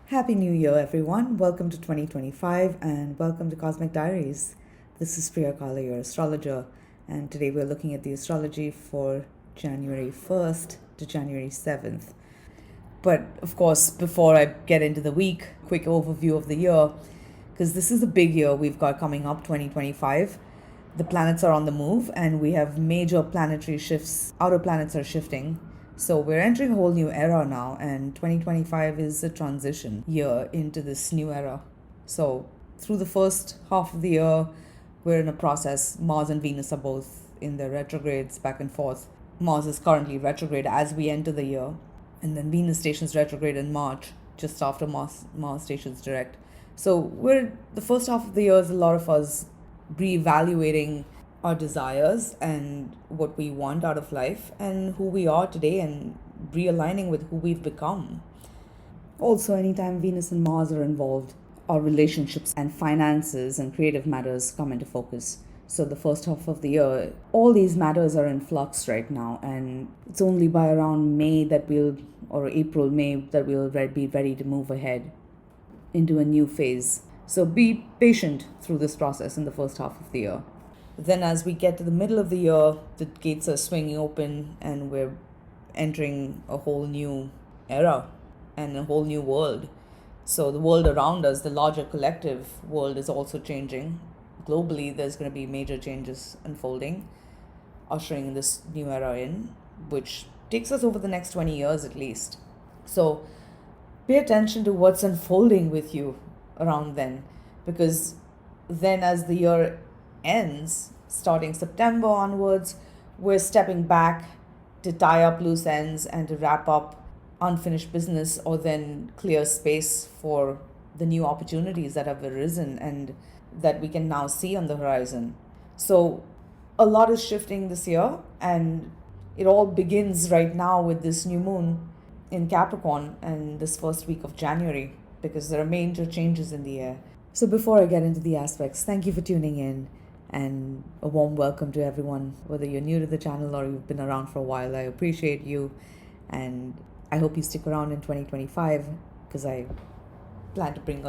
Happy New Year, everyone. Welcome to 2025 and welcome to Cosmic Diaries. This is Priya Kala, your astrologer, and today we're looking at the astrology for January 1st to January 7th. But of course, before I get into the week, quick overview of the year, because this is a big year we've got coming up, 2025. The planets are on the move and we have major planetary shifts. Outer planets are shifting. So we're entering a whole new era now, and 2025 is a transition year into this new era. So through the first half of the year, we're in a process. Mars and Venus are both in their retrogrades back and forth. Mars is currently retrograde as we enter the year, and then Venus stations retrograde in March, just after Mars stations direct. So we're the first half of the year is a lot of us reevaluating our desires and what we want out of life and who we are today and realigning with who we've become. Also, anytime Venus and Mars are involved, our relationships and finances and creative matters come into focus. So the first half of the year, all these matters are in flux right now, and it's only by around April, May, that we'll be ready to move ahead into a new phase. So be patient through this process in the first half of the year. Then as we get to the middle of the year, the gates are swinging open and we're entering a whole new era and a whole new world. So the world around us, the larger collective world, is also changing. Globally, there's going to be major changes unfolding, ushering this new era in, which takes us over the next 20 years at least. So pay attention to what's unfolding with you around then, because then as the year ends, starting September onwards, we're stepping back to tie up loose ends and to wrap up unfinished business, or then clear space for the new opportunities that have arisen and that we can now see on the horizon. So a lot is shifting this year, and it all begins right now with this new moon in Capricorn and this first week of January, because there are major changes in the air. So before I get into the aspects, thank you for tuning in, and a warm welcome to everyone, whether you're new to the channel or you've been around for a while. I appreciate you, and I hope you stick around in 2025, because I plan to bring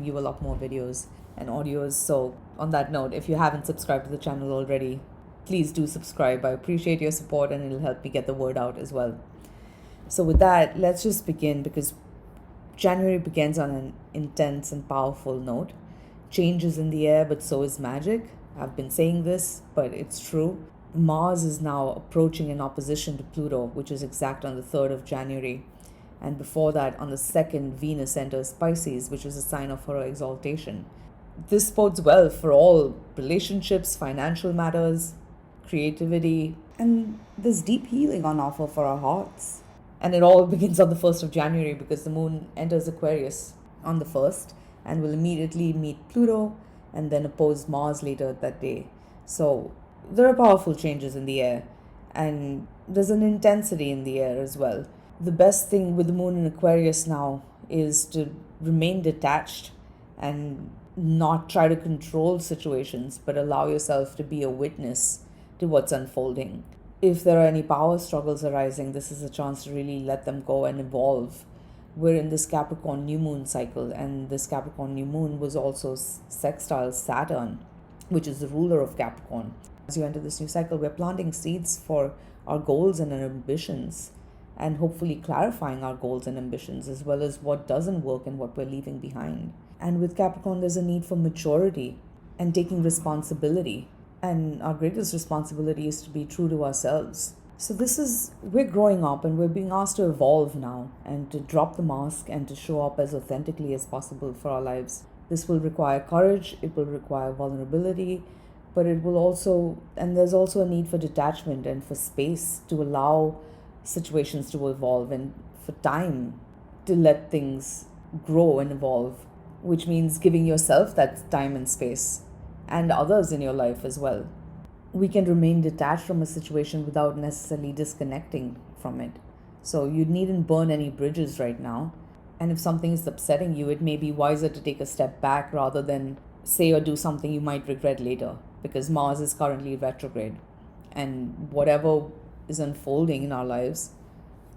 you a lot more videos and audios. So on that note, if you haven't subscribed to the channel already, please do subscribe. I appreciate your support and it'll help me get the word out as well. So with that, let's just begin, because January begins on an intense and powerful note. Change is in the air, but so is magic. I've been saying this, but it's true. Mars is now approaching in opposition to Pluto, which is exact on the 3rd of January. And before that, on the 2nd, Venus enters Pisces, which is a sign of her exaltation. This bodes well for all relationships, financial matters, creativity, and there's deep healing on offer for our hearts. And it all begins on the 1st of January, because the moon enters Aquarius on the 1st and will immediately meet Pluto and then oppose Mars later that day. So there are powerful changes in the air, and there's an intensity in the air as well. The best thing with the moon in Aquarius now is to remain detached and not try to control situations, but allow yourself to be a witness to what's unfolding. If there are any power struggles arising, this is a chance to really let them go and evolve. We're in this Capricorn new moon cycle, and this Capricorn new moon was also sextile Saturn, which is the ruler of Capricorn. As you enter this new cycle, we're planting seeds for our goals and our ambitions, and hopefully clarifying our goals and ambitions, as well as what doesn't work and what we're leaving behind. And with Capricorn, there's a need for maturity and taking responsibility. And our greatest responsibility is to be true to ourselves. So we're growing up and we're being asked to evolve now and to drop the mask and to show up as authentically as possible for our lives. This will require courage, it will require vulnerability, but there's also a need for detachment and for space to allow situations to evolve, and for time to let things grow and evolve, which means giving yourself that time and space, and others in your life as well. We can remain detached from a situation without necessarily disconnecting from it. So you needn't burn any bridges right now. And if something is upsetting you, it may be wiser to take a step back rather than say or do something you might regret later, because Mars is currently retrograde. And whatever is unfolding in our lives,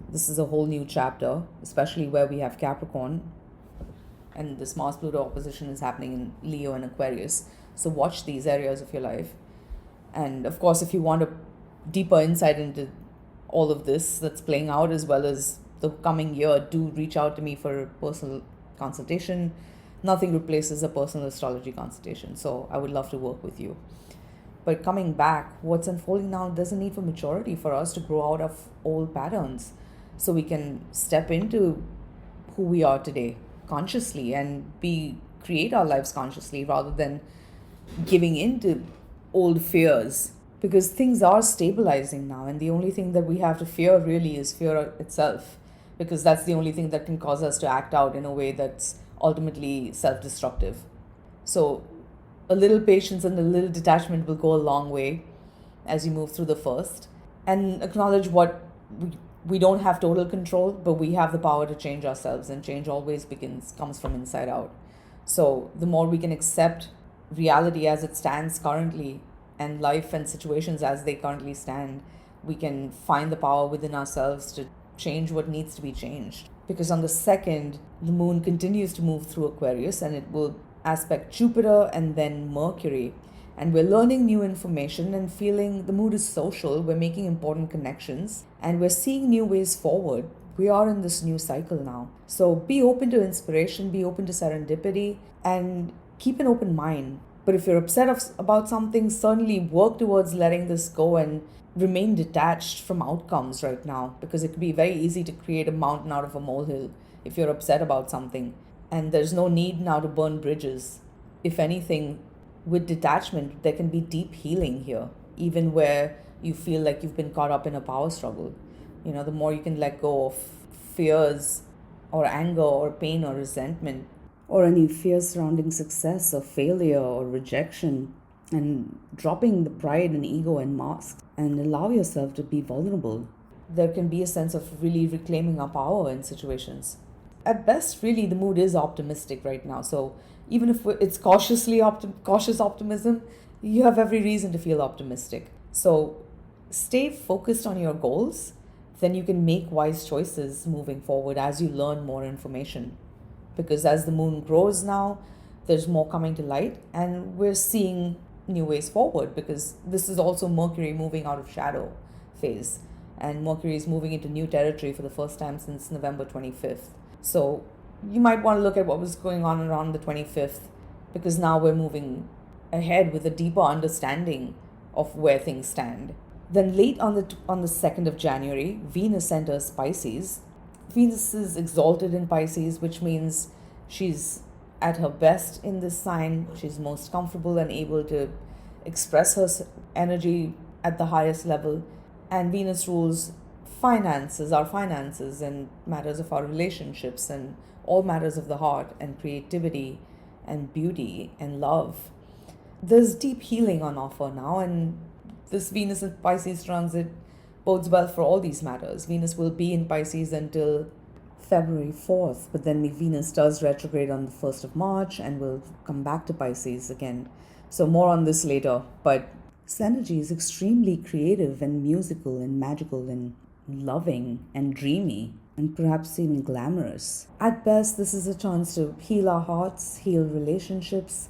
this is a whole new chapter, especially where we have Capricorn and this Mars Pluto opposition is happening in Leo and Aquarius. So watch these areas of your life. And of course, if you want a deeper insight into all of this that's playing out, as well as the coming year, do reach out to me for a personal consultation. Nothing replaces a personal astrology consultation, so I would love to work with you. But coming back, what's unfolding now, there's a need for maturity for us to grow out of old patterns so we can step into who we are today consciously and create our lives consciously, rather than giving in to old fears, because things are stabilizing now, and the only thing that we have to fear really is fear itself, because that's the only thing that can cause us to act out in a way that's ultimately self-destructive. So a little patience and a little detachment will go a long way as you move through the first, and acknowledge what we don't have total control, but we have the power to change ourselves, and change always comes from inside out. So the more we can accept reality as it stands currently, and life and situations as they currently stand, we can find the power within ourselves to change what needs to be changed. Because on the 2nd, the moon continues to move through Aquarius, and it will aspect Jupiter and then Mercury. And we're learning new information and feeling the mood is social. We're making important connections and we're seeing new ways forward. We are in this new cycle now. So be open to inspiration, be open to serendipity, and keep an open mind. But if you're upset about something, certainly work towards letting this go and remain detached from outcomes right now, because it could be very easy to create a mountain out of a molehill if you're upset about something. And there's no need now to burn bridges. If anything, with detachment, there can be deep healing here, even where you feel like you've been caught up in a power struggle. The more you can let go of fears or anger or pain or resentment, or any fears surrounding success or failure or rejection, and dropping the pride and ego and masks, and allow yourself to be vulnerable, there can be a sense of really reclaiming our power in situations. At best, really, the mood is optimistic right now. So even if it's cautious optimism, you have every reason to feel optimistic. So stay focused on your goals, then you can make wise choices moving forward as you learn more information. Because as the moon grows now, there's more coming to light, and we're seeing new ways forward, because this is also Mercury moving out of shadow phase, and Mercury is moving into new territory for the first time since November 25th. So you might want to look at what was going on around the 25th, because now we're moving ahead with a deeper understanding of where things stand. Then late on the 2nd of January, Venus enters Pisces. Venus is exalted in Pisces, which means she's at her best in this sign. She's most comfortable and able to express her energy at the highest level. And Venus rules our finances, and matters of our relationships, and all matters of the heart, and creativity, and beauty, and love. There's deep healing on offer now, and this Venus and Pisces transit bodes well for all these matters. Venus will be in Pisces until February 4th, but then Venus does retrograde on the 1st of March and will come back to Pisces again. So more on this later, but this energy is extremely creative and musical and magical and loving and dreamy and perhaps even glamorous. At best, this is a chance to heal our hearts, heal relationships,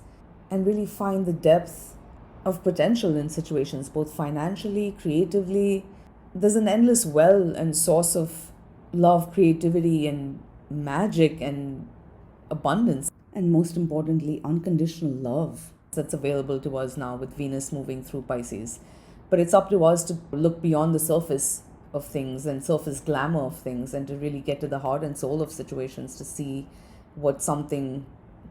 and really find the depth of potential in situations, both financially, creatively. There's an endless well and source of love, creativity, and magic and abundance, and most importantly, unconditional love that's available to us now with Venus moving through Pisces. But it's up to us to look beyond the surface of things and surface glamour of things, and to really get to the heart and soul of situations, to see what something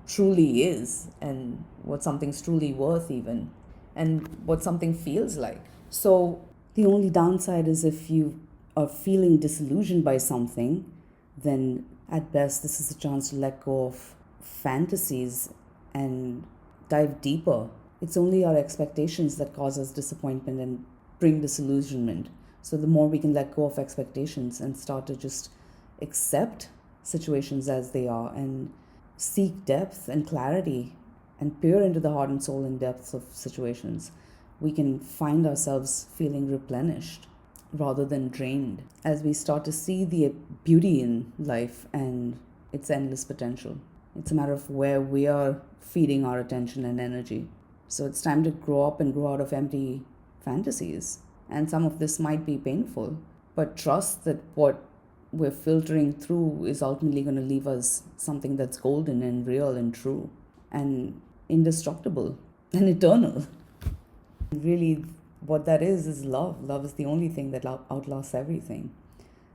truly is, and what something's truly worth even, and what something feels like. So the only downside is if you are feeling disillusioned by something, then at best this is a chance to let go of fantasies and dive deeper. It's only our expectations that cause us disappointment and bring disillusionment. So the more we can let go of expectations and start to just accept situations as they are, and seek depth and clarity, and peer into the heart and soul and depths of situations, we can find ourselves feeling replenished rather than drained, as we start to see the beauty in life and its endless potential. It's a matter of where we are feeding our attention and energy. So it's time to grow up and grow out of empty fantasies. And some of this might be painful, but trust that what we're filtering through is ultimately going to leave us something that's golden and real and true and indestructible and eternal. Really, what that is love. Love is the only thing that outlasts everything.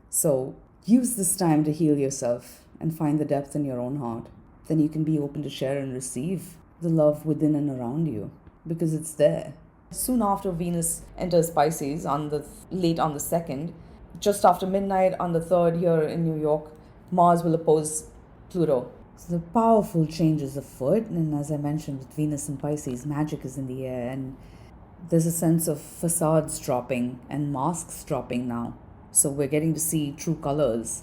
So use this time to heal yourself and find the depth in your own heart. Then you can be open to share and receive the love within and around you because it's there. Soon after Venus enters Pisces late on the 2nd, just after midnight on the 3rd here in New York, Mars will oppose Pluto. So the powerful change is afoot, and as I mentioned with Venus and Pisces, magic is in the air, and there's a sense of facades dropping and masks dropping now. So we're getting to see true colors.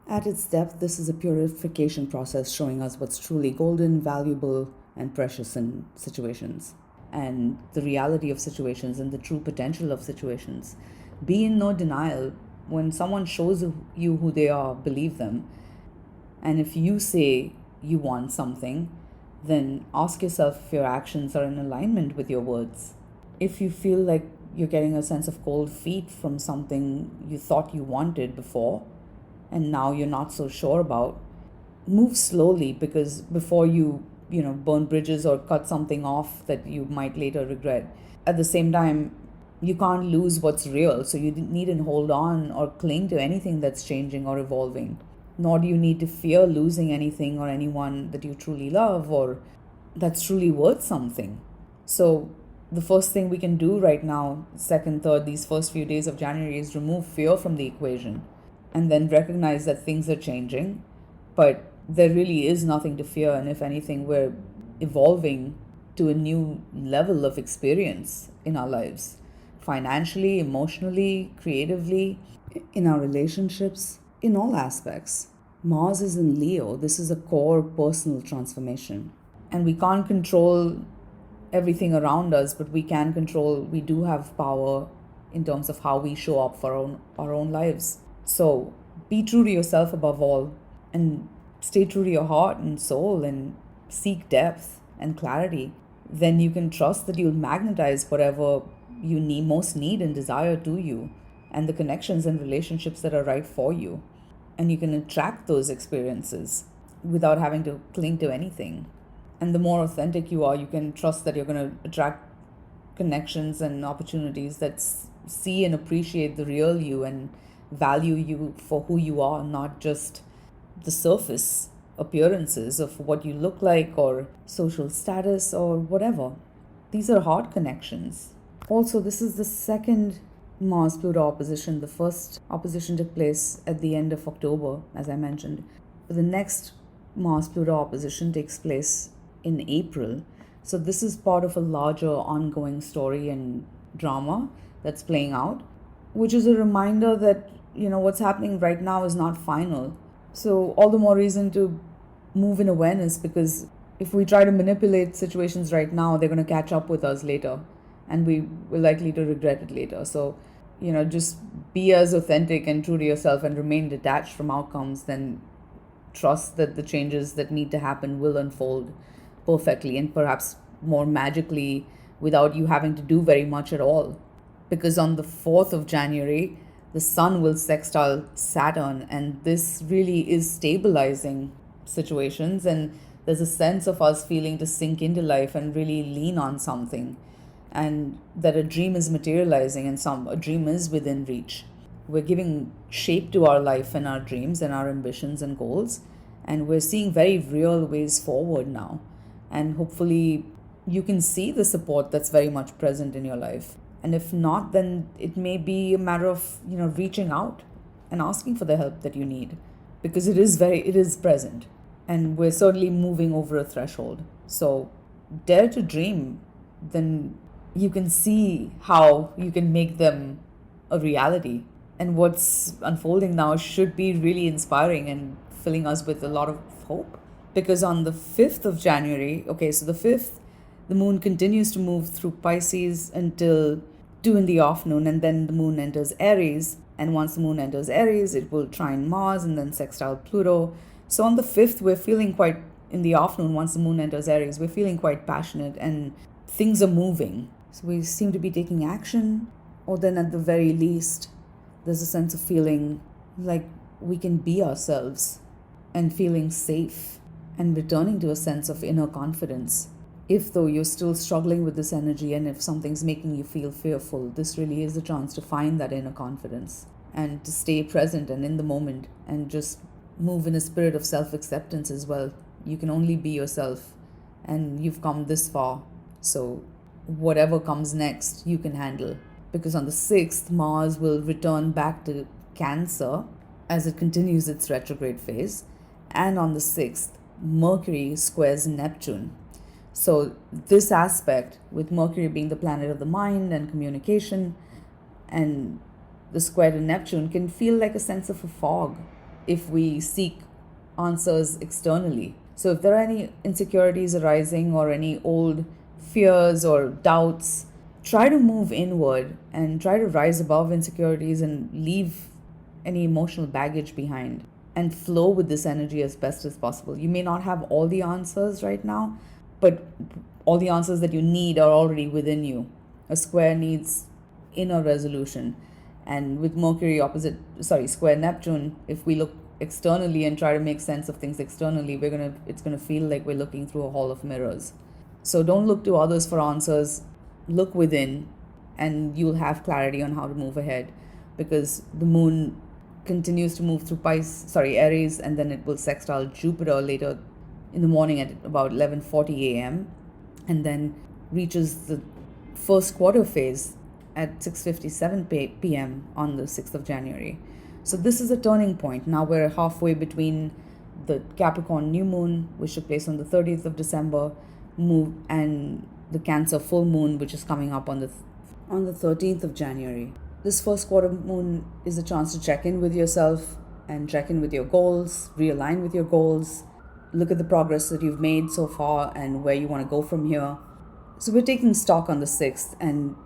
At its depth, this is a purification process showing us what's truly golden, valuable, and precious in situations, and the reality of situations and the true potential of situations. Be in no denial. When someone shows you who they are, believe them. And if you say you want something, then ask yourself if your actions are in alignment with your words. If you feel like you're getting a sense of cold feet from something you thought you wanted before and now you're not so sure about, move slowly, because before you burn bridges or cut something off that you might later regret. At the same time, you can't lose what's real, so you needn't hold on or cling to anything that's changing or evolving. Nor do you need to fear losing anything or anyone that you truly love or that's truly worth something. So the first thing we can do right now, 2nd, 3rd, these first few days of January, is remove fear from the equation and then recognize that things are changing, but there really is nothing to fear. And if anything, we're evolving to a new level of experience in our lives, financially, emotionally, creatively, in our relationships, in all aspects. Mars is in Leo. This is a core personal transformation. And we can't control everything around us, but we do have power in terms of how we show up for our own lives. So be true to yourself above all, and stay true to your heart and soul, and seek depth and clarity. Then you can trust that you'll magnetize whatever you most need and desire to you, and the connections and relationships that are right for you. And you can attract those experiences without having to cling to anything. And the more authentic you are, you can trust that you're going to attract connections and opportunities that see and appreciate the real you and value you for who you are, not just the surface appearances of what you look like or social status or whatever. These are hard connections. Also, this is the second Mars-Pluto opposition. The first opposition took place at the end of October, as I mentioned. But the next Mars-Pluto opposition takes place in April. So this is part of a larger ongoing story and drama that's playing out, which is a reminder that, what's happening right now is not final. So all the more reason to move in awareness, because if we try to manipulate situations right now, they're going to catch up with us later, and we will likely to regret it later. So, just be as authentic and true to yourself and remain detached from outcomes, then trust that the changes that need to happen will unfold perfectly and perhaps more magically without you having to do very much at all. Because on the 4th of January, the Sun will sextile Saturn, and this really is stabilizing situations, and there's a sense of us feeling to sink into life and really lean on something, and that a dream is materializing and a dream is within reach. We're giving shape to our life and our dreams and our ambitions and goals, and we're seeing very real ways forward now. And hopefully you can see the support that's very much present in your life. And if not, then it may be a matter of, reaching out and asking for the help that you need, because it is present, and we're certainly moving over a threshold. So dare to dream, then you can see how you can make them a reality. And what's unfolding now should be really inspiring and filling us with a lot of hope. Because on the 5th of January, so the 5th, the moon continues to move through Pisces until 2 in the afternoon, and then the moon enters Aries. And once the moon enters Aries, it will trine Mars and then sextile Pluto. So on the 5th, we're feeling quite in the afternoon, once the moon enters Aries, we're feeling quite passionate and things are moving. So we seem to be taking action, or then at the very least, there's a sense of feeling like we can be ourselves and feeling safe and returning to a sense of inner confidence. If though you're still struggling with this energy and if something's making you feel fearful, this really is a chance to find that inner confidence and to stay present and in the moment and just move in a spirit of self-acceptance as well. You can only be yourself and you've come this far. So whatever comes next, you can handle. Because on the 6th, Mars will return back to Cancer as it continues its retrograde phase. And on the 6th, Mercury squares Neptune. So this aspect, with Mercury being the planet of the mind and communication, and the square to Neptune, can feel like a sense of a fog if we seek answers externally. So if there are any insecurities arising or any old fears or doubts, try to move inward and try to rise above insecurities and leave any emotional baggage behind and flow with this energy as best as possible. You may not have all the answers right now, but all the answers that you need are already within you. A square needs inner resolution. And with Mercury square Neptune, if we look externally and try to make sense of things externally, it's gonna feel like we're looking through a hall of mirrors. So don't look to others for answers. Look within, and you'll have clarity on how to move ahead, because the moon continues to move through Aries, and then it will sextile Jupiter later in the morning at about 11:40 a.m. and then reaches the first quarter phase at 6:57 p.m. on the 6th of January. So this is a turning point. Now we're halfway between the Capricorn new moon, which took place on the 30th of December, and the Cancer full moon, which is coming up on the 13th of January. This first quarter moon is a chance to check in with yourself and check in with your goals, realign with your goals, look at the progress that you've made so far and where you want to go from here. So we're taking stock on the 6th, and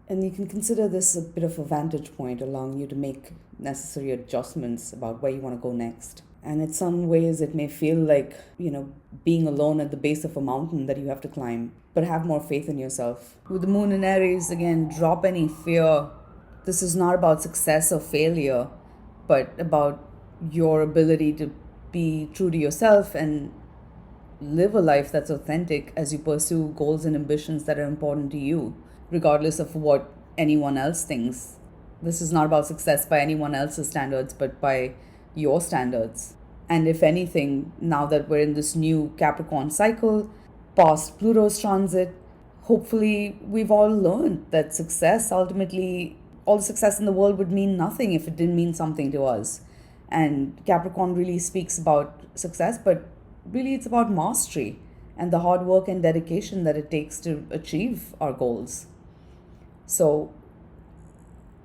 you can consider this a bit of a vantage point, allowing you to make necessary adjustments about where you want to go next. And in some ways, it may feel like, being alone at the base of a mountain that you have to climb, but have more faith in yourself. With the moon in Aries, again, drop any fear. This is not about success or failure, but about your ability to be true to yourself and live a life that's authentic as you pursue goals and ambitions that are important to you, regardless of what anyone else thinks. This is not about success by anyone else's standards, but by your standards. And if anything, now that we're in this new Capricorn cycle, past Pluto's transit, hopefully we've all learned that success, ultimately, all the success in the world would mean nothing if it didn't mean something to us. And Capricorn really speaks about success, but really it's about mastery and the hard work and dedication that it takes to achieve our goals. So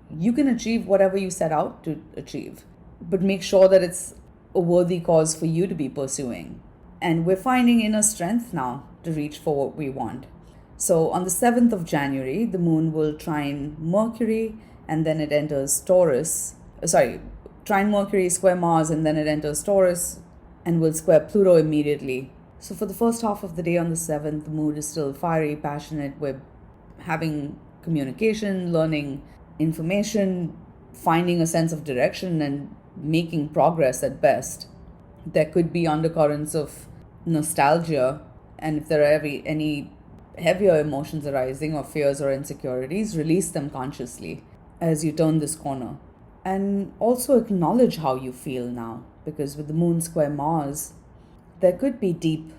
you can achieve whatever you set out to achieve, but make sure that it's a worthy cause for you to be pursuing. And we're finding inner strength now to reach for what we want. So on the 7th of January, the moon will trine Mercury, and then it enters Taurus. Trine Mercury, square Mars, and then it enters Taurus and will square Pluto immediately. So for the first half of the day on the 7th, the mood is still fiery, passionate. We're having communication, learning information, finding a sense of direction, and making progress at best. There could be undercurrents of nostalgia, and if there are any heavier emotions arising or fears or insecurities, release them consciously as you turn this corner. And also acknowledge how you feel now, because with the moon square Mars, there could be deep,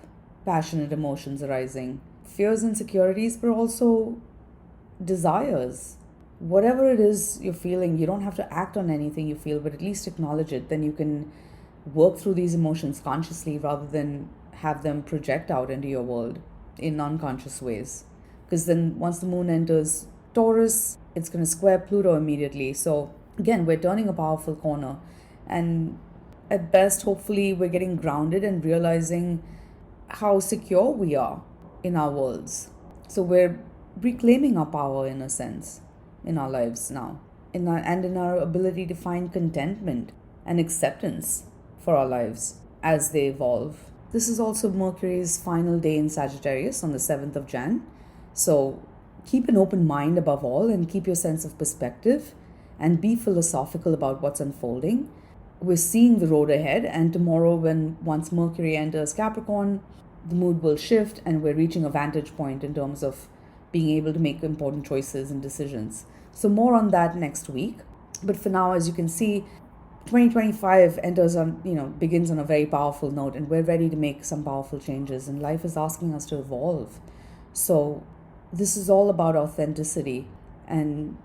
passionate emotions arising. Fears, insecurities, but also desires. Whatever it is you're feeling, you don't have to act on anything you feel, but at least acknowledge it. Then you can work through these emotions consciously rather than have them project out into your world in unconscious ways. Because then once the moon enters Taurus, it's going to square Pluto immediately. So again, we're turning a powerful corner. And at best, hopefully, we're getting grounded and realizing how secure we are in our worlds. So we're reclaiming our power in a sense in our lives now, in our ability to find contentment and acceptance for our lives as they evolve. This is also Mercury's final day in Sagittarius on the 7th of Jan. So keep an open mind above all and keep your sense of perspective and be philosophical about what's unfolding. We're seeing the road ahead, and tomorrow, once Mercury enters Capricorn, the mood will shift and we're reaching a vantage point in terms of being able to make important choices and decisions. So more on that next week. But for now, as you can see, 2025 begins on a very powerful note, and we're ready to make some powerful changes, and life is asking us to evolve. So this is all about authenticity and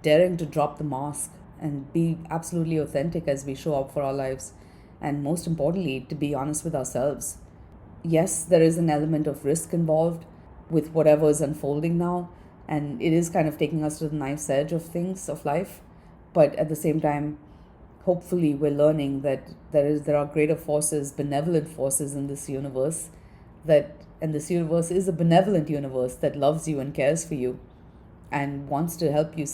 daring to drop the mask and be absolutely authentic as we show up for our lives, and most importantly, to be honest with ourselves. Yes, there is an element of risk involved with whatever is unfolding now, and it is kind of taking us to the knife's edge of things, of life. But at the same time, hopefully we're learning that there are greater forces, benevolent forces in this universe, and this universe is a benevolent universe that loves you and cares for you and wants to help you,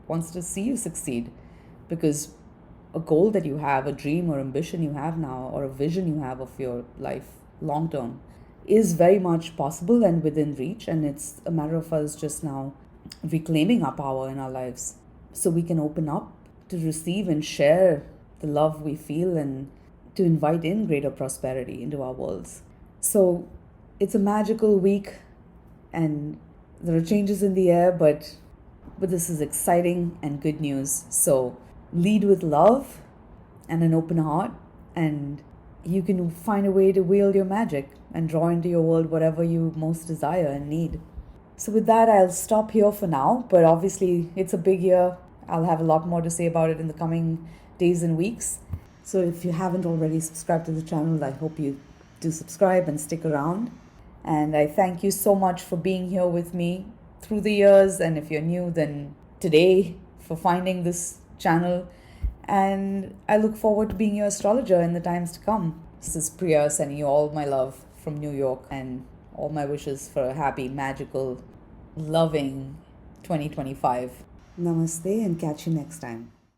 wants to see you succeed. Because a goal that you have, a dream or ambition you have now, or a vision you have of your life long term, is very much possible and within reach, and it's a matter of us just now reclaiming our power in our lives so we can open up to receive and share the love we feel and to invite in greater prosperity into our worlds. So it's a magical week and there are changes in the air, but this is exciting and good news. So lead with love and an open heart, and you can find a way to wield your magic and draw into your world whatever you most desire and need. So with that, I'll stop here for now, but obviously it's a big year. I'll have a lot more to say about it in the coming days and weeks. So if you haven't already subscribed to the channel, I hope you do subscribe and stick around. And I thank you so much for being here with me through the years. And if you're new, then today for finding this channel. And I look forward to being your astrologer in the times to come. This is Priya sending you all my love from New York and all my wishes for a happy, magical, loving 2025. Namaste and catch you next time.